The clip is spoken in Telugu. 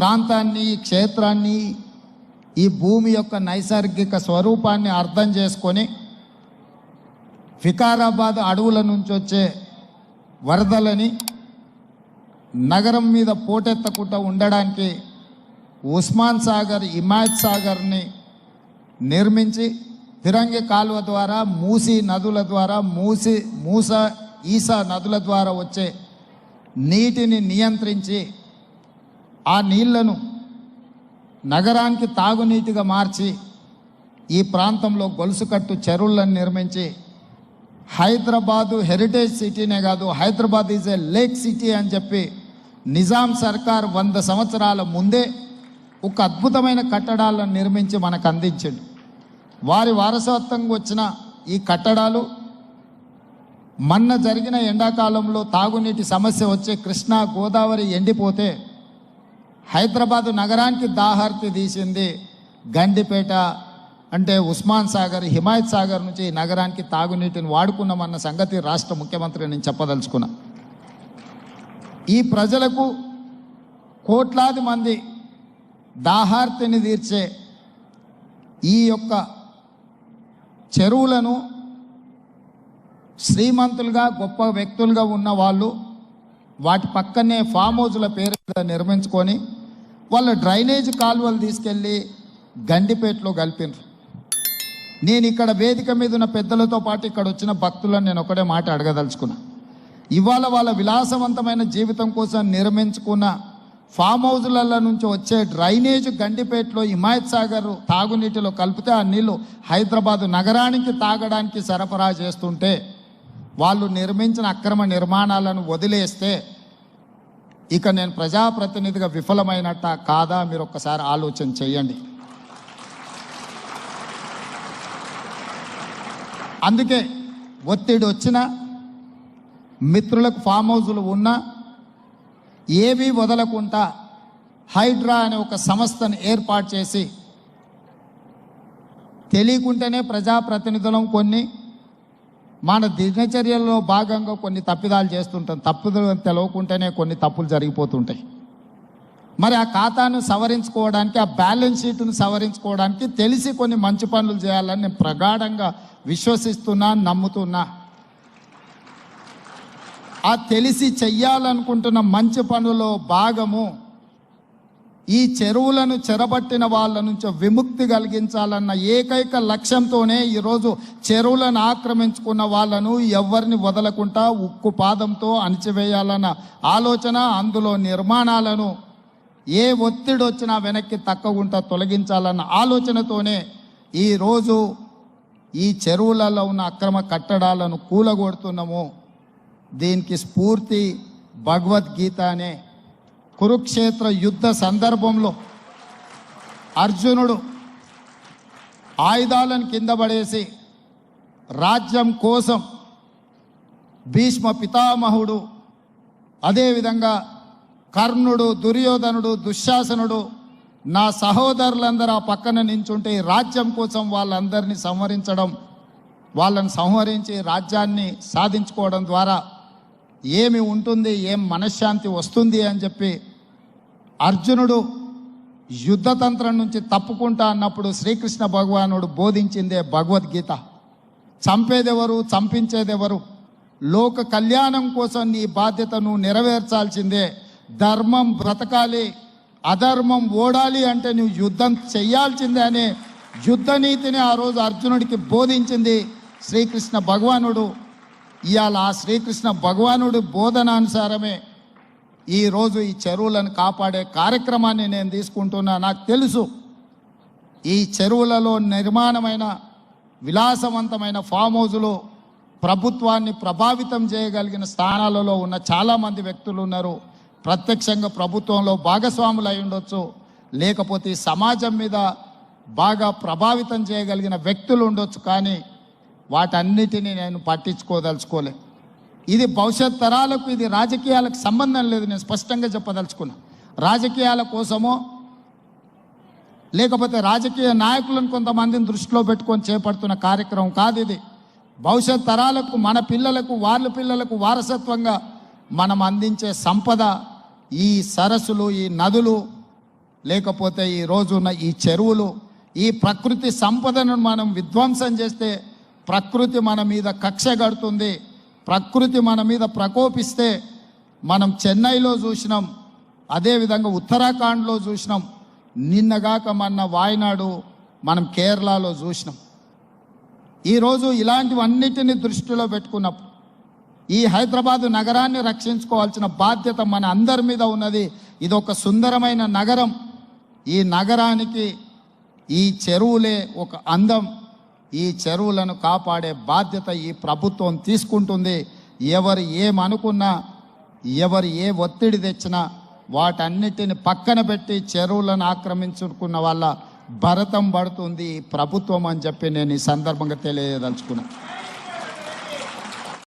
ప్రాంతాన్ని, ఈ క్షేత్రాన్ని, ఈ భూమి యొక్క నైసర్గిక స్వరూపాన్ని అర్థం చేసుకొని వికారాబాద్ అడవుల నుంచి వచ్చే వరదలని నగరం మీద పోటెత్తకుండా ఉండడానికి ఉస్మాన్ సాగర్, హిమాయత్ సాగర్ని నిర్మించి ఫిరంగి కాలువ ద్వారా, మూసీ నదుల ద్వారా, ఈసా నదుల ద్వారా వచ్చే నీటిని నియంత్రించి ఆ నీళ్లను నగరానికి తాగునీటిగా మార్చి ఈ ప్రాంతంలో గొలుసుకట్టు చెరువులను నిర్మించి హైదరాబాదు హెరిటేజ్ సిటీనే కాదు, Hyderabad is a lake city అని చెప్పి నిజాం సర్కార్ 100 సంవత్సరాల ముందే ఒక అద్భుతమైన కట్టడాలను నిర్మించి మనకు అందించాడు. వారి వారసత్వంగా వచ్చిన ఈ కట్టడాలు మొన్న జరిగిన ఎండాకాలంలో తాగునీటి సమస్య వచ్చే కృష్ణా, గోదావరి ఎండిపోతే హైదరాబాదు నగరానికి దాహార్తి తీసింది గండిపేట, అంటే ఉస్మాన్ సాగర్, హిమాయత్ సాగర్ నుంచి నగరానికి తాగునీటిని వాడుకున్నామన్న సంగతి రాష్ట్ర ముఖ్యమంత్రి నేను చెప్పదలుచుకున్నా. ఈ ప్రజలకు కోట్లాది మంది దాహార్తిని తీర్చే ఈ యొక్క చెరువులను శ్రీమంతులుగా, గొప్ప వ్యక్తులుగా ఉన్న వాళ్ళు వాటి పక్కనే ఫామ్ హౌజ్ల పేరు నిర్మించుకొని వాళ్ళ డ్రైనేజ్ కాలువలు తీసుకెళ్ళి గండిపేటలో కలిపినారు. నేను ఇక్కడ వేదిక మీద ఉన్న పెద్దలతో పాటు ఇక్కడ వచ్చిన భక్తులను నేను ఒకటే మాట అడగదలుచుకున్నా. ఇవాళ వాళ్ళ విలాసవంతమైన జీవితం కోసం నిర్మించుకున్న ఫామ్ హౌజ్ల నుంచి వచ్చే డ్రైనేజ్ గండిపేటలో హిమాయత్ సాగర్ తాగునీటిలో కలిపితే ఆ నీళ్లు హైదరాబాదు నగరానికి తాగడానికి సరఫరా చేస్తుంటే వాళ్ళు నిర్మించిన అక్రమ నిర్మాణాలను వదిలేస్తే ఇక నేను ప్రజాప్రతినిధిగా విఫలమైనట్ట కాదా మీరు ఒక్కసారి ఆలోచన చేయండి. అందుకే ఒత్తిడి వచ్చిన మిత్రులకు ఫామ్ హౌజులు ఉన్నా ఏవి వదలకుండా హైడ్రా అనే ఒక సంస్థను ఏర్పాటు చేసి తెలియకుంటేనే ప్రజాప్రతినిధులం కొన్ని మన దినచర్యల్లో భాగంగా కొన్ని తప్పిదాలు చేస్తుంటాం. తప్పుదలు తెలవకుంటేనే కొన్ని తప్పులు జరిగిపోతుంటాయి. మరి ఆ ఖాతాను సవరించుకోవడానికి, ఆ బ్యాలెన్స్ షీట్ను సవరించుకోవడానికి తెలిసి కొన్ని మంచి పనులు చేయాలని నేను ప్రగాఢంగా విశ్వసిస్తున్నా, నమ్ముతున్నా. ఆ తెలిసి చెయ్యాలనుకుంటున్న మంచి పనులో భాగము ఈ చెరువులను చెరబట్టిన వాళ్ళ నుంచి విముక్తి కలిగించాలన్న ఏకైక లక్ష్యంతోనే ఈరోజు చెరువులను ఆక్రమించుకున్న వాళ్ళను ఎవరిని వదలకుండా ఉక్కు పాదంతో అణిచివేయాలన్న ఆలోచన, అందులో నిర్మాణాలను ఏ ఒత్తిడి వచ్చినా వెనక్కి తక్కకుండా తొలగించాలన్న ఆలోచనతోనే ఈరోజు ఈ చెరువులలో ఉన్న అక్రమ కట్టడాలను కూలగొడుతున్నాము. దీనికి స్ఫూర్తి భగవద్గీత అనే కురుక్షేత్ర యుద్ధ సందర్భంలో అర్జునుడు ఆయుధాలను కింద పడేసి రాజ్యం కోసం భీష్మ పితామహుడు, అదేవిధంగా కర్ణుడు, దుర్యోధనుడు, దుశ్శాసనుడు, నా సహోదరులందరూ ఆ పక్కన నించుంటే రాజ్యం కోసం వాళ్ళందరినీ సంహరించడం, వాళ్ళని సంహరించి రాజ్యాన్ని సాధించుకోవడం ద్వారా ఏమి ఉంటుంది, ఏం మనశ్శాంతి వస్తుంది అని చెప్పి అర్జునుడు యుద్ధతంత్రం నుంచి తప్పుకుంటా అన్నప్పుడు శ్రీకృష్ణ భగవానుడు బోధించిందే భగవద్గీత. చంపేదెవరు, చంపించేదెవరు, లోక కళ్యాణం కోసం నీ బాధ్యతను నెరవేర్చాల్సిందే. ధర్మం బ్రతకాలి, అధర్మం ఓడాలి అంటే నువ్వు యుద్ధం చెయ్యాల్సిందే అనే యుద్ధ నీతిని ఆ రోజు అర్జునుడికి బోధించింది శ్రీకృష్ణ భగవానుడు. ఇవాళ ఆ శ్రీకృష్ణ భగవానుడి బోధనానుసారమే ఈరోజు ఈ చెరువులను కాపాడే కార్యక్రమాన్ని నేను తీసుకుంటున్నా. నాకు తెలుసు ఈ చెరువులలో నిర్మాణమైన విలాసవంతమైన ఫామ్ హౌజులు ప్రభుత్వాన్ని ప్రభావితం చేయగలిగిన స్థానాలలో ఉన్న చాలామంది వ్యక్తులు ఉన్నారు. ప్రత్యక్షంగా ప్రభుత్వంలో భాగస్వాములు అయి ఉండొచ్చు, లేకపోతే సమాజం మీద బాగా ప్రభావితం చేయగలిగిన వ్యక్తులు ఉండొచ్చు. కానీ వాటన్నిటినీ నేను పట్టించుకోదలుచుకోలే. ఇది భవిష్యత్ తరాలకు, ఇది రాజకీయాలకు సంబంధం లేదు. నేను స్పష్టంగా చెప్పదలుచుకున్నా. రాజకీయాల కోసమో లేకపోతే రాజకీయ నాయకులను కొంతమందిని దృష్టిలో పెట్టుకొని చేపడుతున్న కార్యక్రమం కాదు ఇది. భవిష్యత్ తరాలకు, మన పిల్లలకు, వాళ్ళ పిల్లలకు వారసత్వంగా మనం అందించే సంపద ఈ సరస్సులు, ఈ నదులు, లేకపోతే ఈ రోజున్న ఈ చెరువులు, ఈ ప్రకృతి సంపదను మనం విధ్వంసం చేస్తే ప్రకృతి మన మీద కక్ష కడుతుంది, ప్రకృతి మన మీద ప్రకోపిస్తే మనం చెన్నైలో చూసినాం, అదేవిధంగా ఉత్తరాఖండ్లో చూసినాం, నిన్నగాక మొన్న వాయనాడు మనం కేరళలో చూసినాం. ఈరోజు ఇలాంటివన్నిటిని దృష్టిలో పెట్టుకున్నప్పుడు ఈ హైదరాబాదు నగరాన్ని రక్షించుకోవాల్సిన బాధ్యత మన అందరి మీద ఉన్నది. ఇది ఒక సుందరమైన నగరం. ఈ నగరానికి ఈ చెరువులే ఒక అందం. ఈ చెరువులను కాపాడే బాధ్యత ఈ ప్రభుత్వం తీసుకుంటుంది. ఎవరు ఏమనుకున్నా, ఎవరు ఏ ఒత్తిడి తెచ్చినా వాటన్నిటిని పక్కన పెట్టి చెరువులను ఆక్రమించుకున్న వాళ్ళ భరతం పడుతుంది ఈ ప్రభుత్వం అని చెప్పి నేను ఈ సందర్భంగా తెలియదలుచుకున్నా.